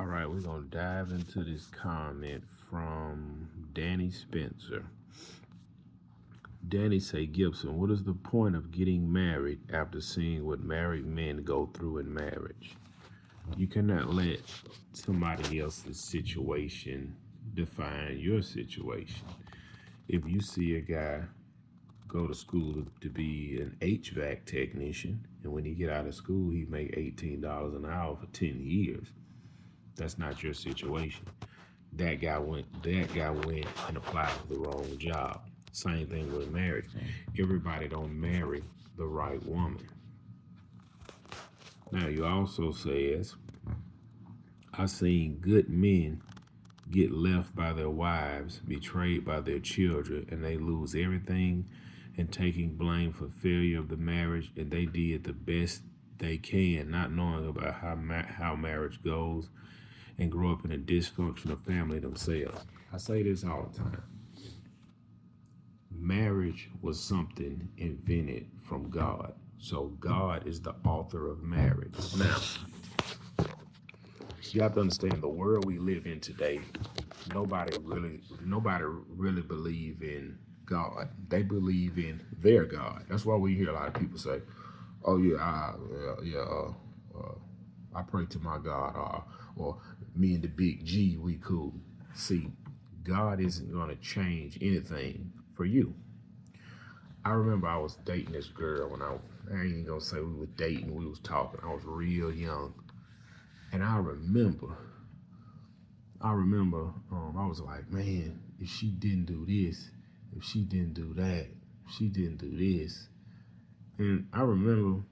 All right, we're going to dive into this comment from Danny Spencer. Danny say, Gibson, what is the point of getting married after seeing what married men go through in marriage? You cannot let somebody else's situation define your situation. If you see a guy go to school to be an HVAC technician, and when he get out of school, he make $18 an hour for 10 years. That's not your situation. That guy went and applied for the wrong job. Same thing with marriage. Everybody don't marry the right woman. Now, you also says, I've seen good men get left by their wives, betrayed by their children, and they lose everything and taking blame for failure of the marriage, and they did the best they can, not knowing about how marriage goes, and grow up in a dysfunctional family themselves. I say this all the time. Marriage was something invented from God. So God is the author of marriage. Now, you have to understand the world we live in today, nobody really believe in God. They believe in their God. That's why we hear a lot of people say, "Oh I pray to my God," or "Me and the big G, we cool." See, God isn't going to change anything for you. I remember I was dating this girl when I ain't even gonna say we were dating, we was talking. I was real young, and I remember I was like, man, if she didn't do this, if she didn't do that, if she didn't do this. And I remember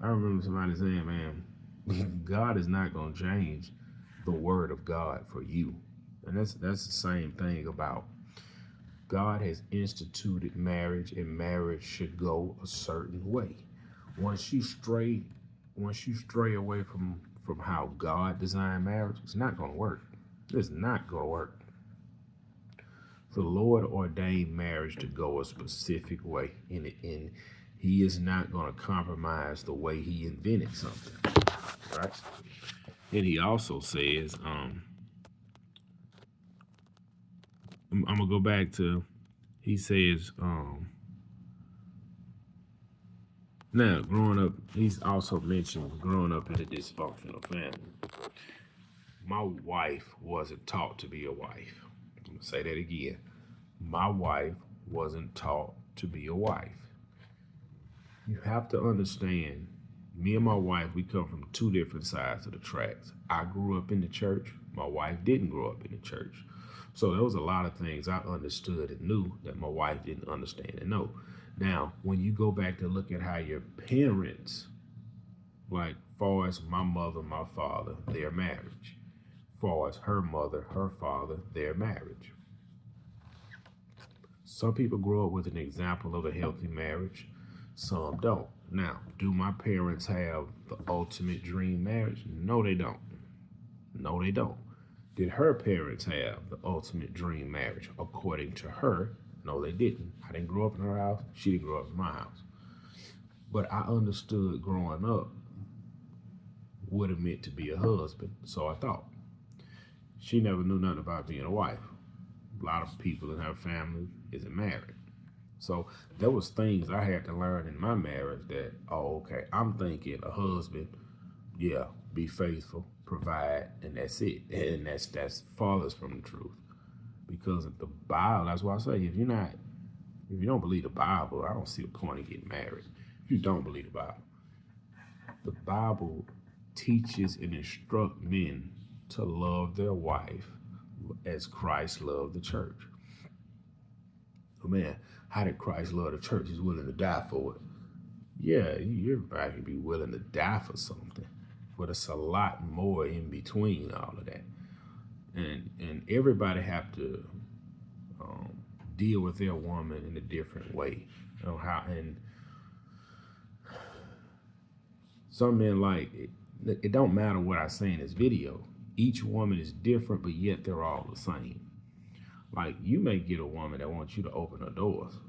somebody saying, man, God is not going to change the word of God for you. And that's the same thing about God has instituted marriage, and marriage should go a certain way. Once you stray away from how God designed marriage, it's not going to work. It's not going to work. The Lord ordained marriage to go a specific way, and He is not going to compromise the way He invented something, right? And He also says, I'm gonna go back to, He says, now growing up, He's also mentioned growing up in a dysfunctional family. My wife wasn't taught to be a wife. I'm gonna say that again. My wife wasn't taught to be a wife. You have to understand, me and my wife, we come from two different sides of the tracks. I grew up in the church. My wife didn't grow up in the church. So there was a lot of things I understood and knew that my wife didn't understand and know. Now, when you go back to look at how your parents, like far as my mother, my father, their marriage, far as her mother, her father, their marriage. Some people grow up with an example of a healthy marriage, some don't. Now, do my parents have the ultimate dream marriage? No, they don't. No, they don't. Did her parents have the ultimate dream marriage? According to her, no, they didn't. I didn't grow up in her house. She didn't grow up in my house. But I understood growing up what it meant to be a husband, so I thought. She never knew nothing about being a wife. A lot of people in her family isn't married. So there was things I had to learn in my marriage that, oh, okay, I'm thinking a husband, yeah, be faithful, provide, and that's it. And that's farthest from the truth. Because of the Bible, that's why I say, if you don't believe the Bible, I don't see a point in getting married. If you don't believe the Bible teaches and instructs men to love their wife as Christ loved the church. Oh man, how did Christ love the church? He's willing to die for it. Yeah, everybody can be willing to die for something, but it's a lot more in between all of that. And everybody have to deal with their woman in a different way. You know how, and some men like it. It don't matter what I say in this video. Each woman is different, but yet they're all the same. Like, you may get a woman that wants you to open her doors.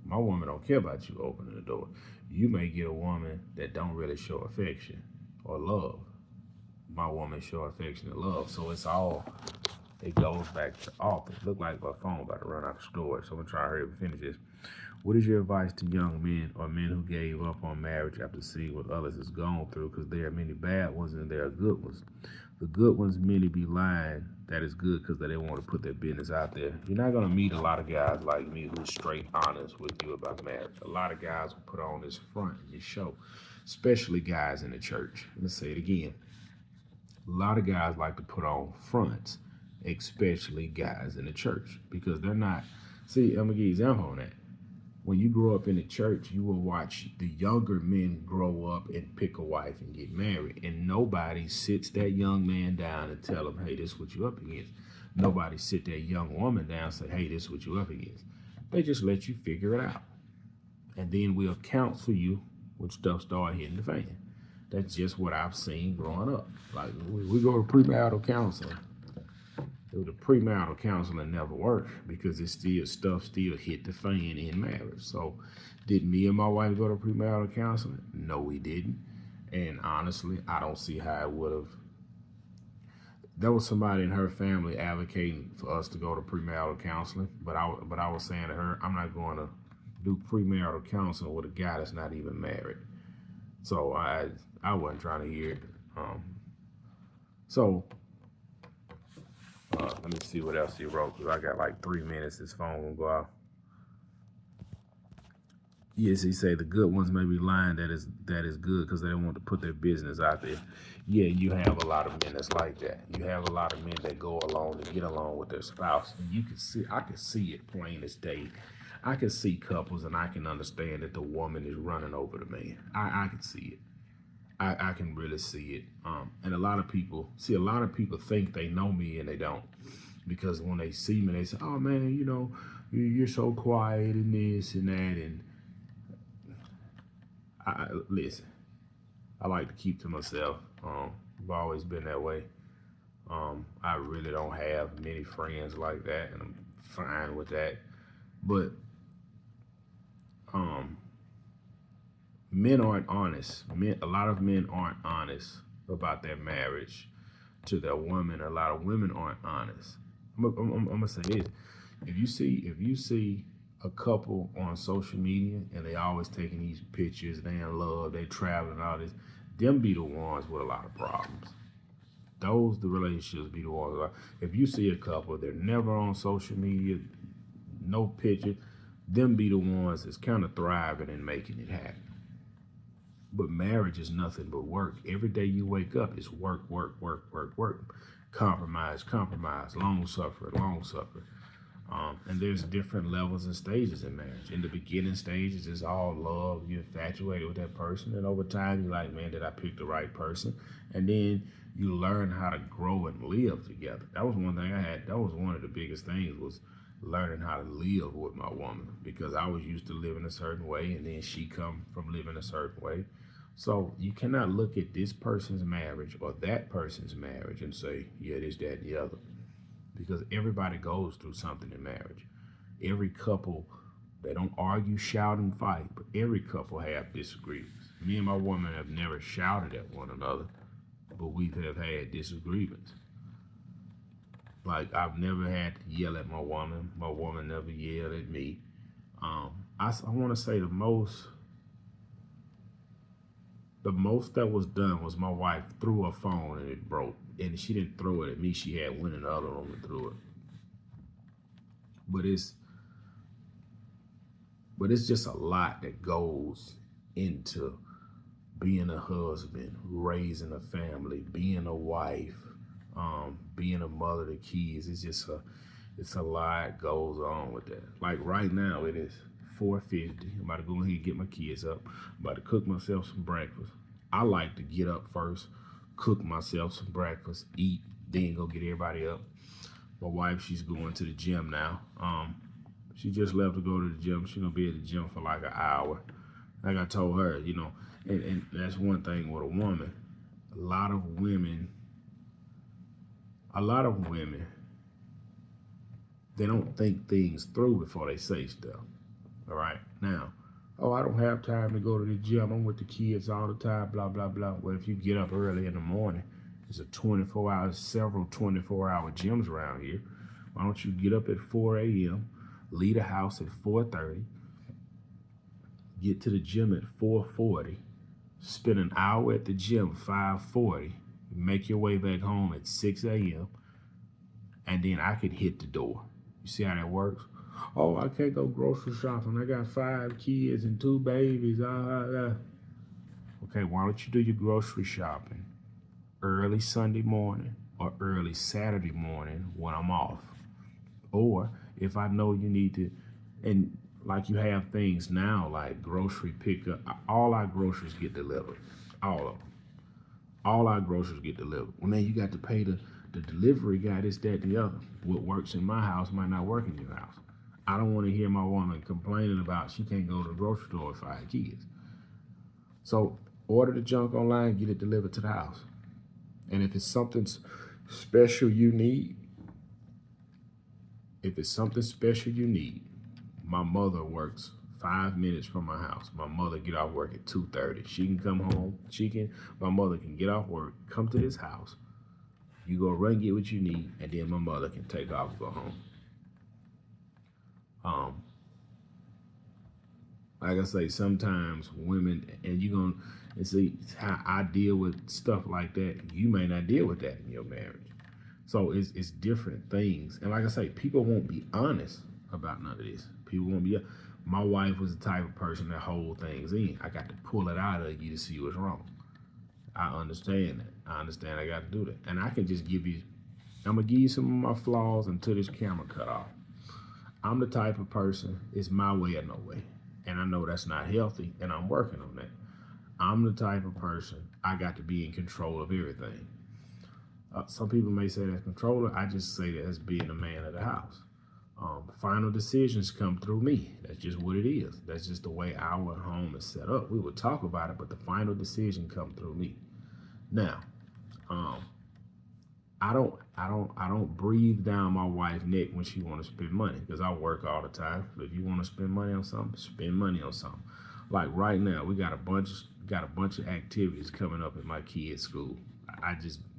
My woman don't care about you opening the door. You may get a woman that don't really show affection or love. my woman show affectionate love. So it goes back to author. Look like my phone about to run out of storage, so I'm gonna try to hurry up and finish this. What is your advice to young men or men who gave up on marriage after seeing what others has gone through? Because there are many bad ones and there are good ones. The good ones, many be lying. That is good because they don't want to put their business out there. You're not gonna meet a lot of guys like me who's straight honest with you about marriage. A lot of guys will put on this front and this show, especially guys in the church. Let's say it again. A lot of guys like to put on fronts, especially guys in the church, because they're not. See, I'm gonna give you an example on that. When you grow up in the church, you will watch the younger men grow up and pick a wife and get married. And nobody sits that young man down and tell him, hey, this is what you up against. Nobody sit that young woman down and say, hey, this is what you up against. They just let you figure it out. And then we'll counsel you when stuff start hitting the fan. That's just what I've seen growing up. Like, we go to premarital counseling. The premarital counseling never worked because stuff still hit the fan in marriage. So did me and my wife go to premarital counseling? No, we didn't. And honestly, I don't see how it would have. There was somebody in her family advocating for us to go to premarital counseling, but I was saying to her, I'm not going to do premarital counseling with a guy that's not even married. So I wasn't trying to hear it. So let me see what else he wrote, because I got like 3 minutes. This phone will go off. Yes, he say the good ones may be lying. That is good because they don't want to put their business out there. Yeah, you have a lot of men that's like that. You have a lot of men that go along to get along with their spouse. And I can see it plain as day. I can see couples and I can understand that the woman is running over the man. I can see it. I can really see it. And a lot of people think they know me and they don't. Because when they see me, they say, oh man, you're so quiet and this and that. And listen, I like to keep to myself. I've always been that way. I really don't have many friends like that, and I'm fine with that. But men aren't honest. A lot of men aren't honest about their marriage to their woman. A lot of women aren't honest. I'm gonna say this: if you see a couple on social media and they always taking these pictures, they in love, they traveling, all this, them be the ones with a lot of problems. The relationships be the ones. If you see a couple, they're never on social media, no picture, them be the ones that's kind of thriving and making it happen. But marriage is nothing but work. Every day you wake up, it's work, work, work, work, work. Compromise, compromise, long suffering, long suffering. And there's different levels and stages in marriage. In the beginning stages, it's all love. You're infatuated with that person. And over time, you're like, man, did I pick the right person? And then you learn how to grow and live together. That was one thing I had. That was one of the biggest things was learning how to live with my woman, because I was used to living a certain way and then she come from living a certain way. So you cannot look at this person's marriage or that person's marriage and say, yeah, this, that, and the other. Because everybody goes through something in marriage. Every couple, they don't argue, shout, and fight, but every couple have disagreements. Me and my woman have never shouted at one another, but we have had disagreements. Like, I've never had to yell at my woman. My woman never yelled at me. I want to say the most that was done was my wife threw her phone and it broke. And she didn't throw it at me. She had went in the other room and threw it. But it's just a lot that goes into being a husband, raising a family, being a wife, being a mother to kids. It's a lot goes on with that. Like right now, it is 4:50. I'm about to go ahead and get my kids up. I'm about to cook myself some breakfast. I like to get up first, cook myself some breakfast, eat, then go get everybody up. My wife, she's going to the gym now. She just left to go to the gym. She's gonna be at the gym for like an hour. Like I told her, and that's one thing with a woman. A lot of women, they don't think things through before they say stuff. All right. Now, oh, I don't have time to go to the gym. I'm with the kids all the time, blah, blah, blah. Well, if you get up early in the morning, There's a 24-hour, several 24-hour gyms around here. Why don't you get up at 4 a.m., leave the house at 4:30, get to the gym at 4:40, spend an hour at the gym 5:40, make your way back home at 6 a.m., and then I could hit the door. You see how that works? Oh, I can't go grocery shopping. I got 5 kids and 2 babies. Okay, why don't you do your grocery shopping early Sunday morning or early Saturday morning when I'm off? Or if I know you need to, and like you have things now like grocery pickup, all our groceries get delivered. All of them. All our groceries get delivered. Well, then you got to pay the delivery guy, this, that, and the other. What works in my house might not work in your house. I don't want to hear my woman complaining about she can't go to the grocery store with 5 kids. So order the junk online, get it delivered to the house. And if it's something special you need, my mother works 5 minutes from my house. My mother get off work at 2:30. She can come home. My mother can get off work, come to this house. You go run, get what you need, and then my mother can take off and go home. Like I say, sometimes women, and see how I deal with stuff like that. You may not deal with that in your marriage. So it's different things. And like I say, people won't be honest about none of this. People won't be. My wife was the type of person that hold things in. I got to pull it out of you to see what's wrong. I understand that. I understand I got to do that. And I can just I'm going to give you some of my flaws until this camera cut off. I'm the type of person, it's my way or no way. And I know that's not healthy, and I'm working on that. I'm the type of person, I got to be in control of everything. Some people may say that's controller. I just say that as being the man of the house. Final decisions come through me. That's just what it is. That's just the way our home is set up. We would talk about it, but the final decision come through me. Now, I don't breathe down my wife's neck when she want to spend money, because I work all the time. So if you want to spend money on something, spend money on something. Like right now, we got a bunch of activities coming up at my kids' school.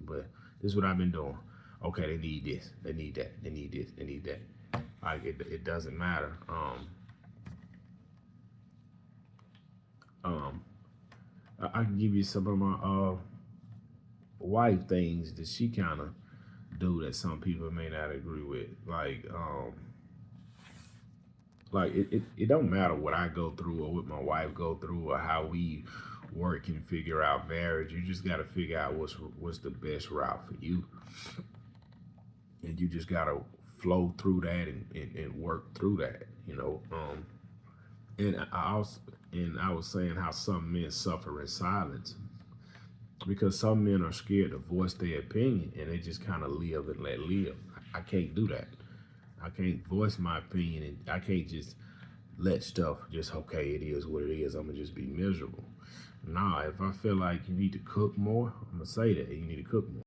But this is what I've been doing. Okay, they need this, they need that, they need this, they need that. Like it doesn't matter. I can give you some of my wife things that she kind of do that some people may not agree with. Like it don't matter what I go through or what my wife go through or how we work and figure out marriage. You just got to figure out what's the best route for you, and you just got to flow through that and work through that. And I was saying how some men suffer in silence, because some men are scared to voice their opinion and they just kind of live and let live. I can't do that. I can't voice my opinion, and I can't just let stuff just, okay, it is what it is. I'm gonna just be miserable. Nah, if I feel like you need to cook more, I'm gonna say that you need to cook more.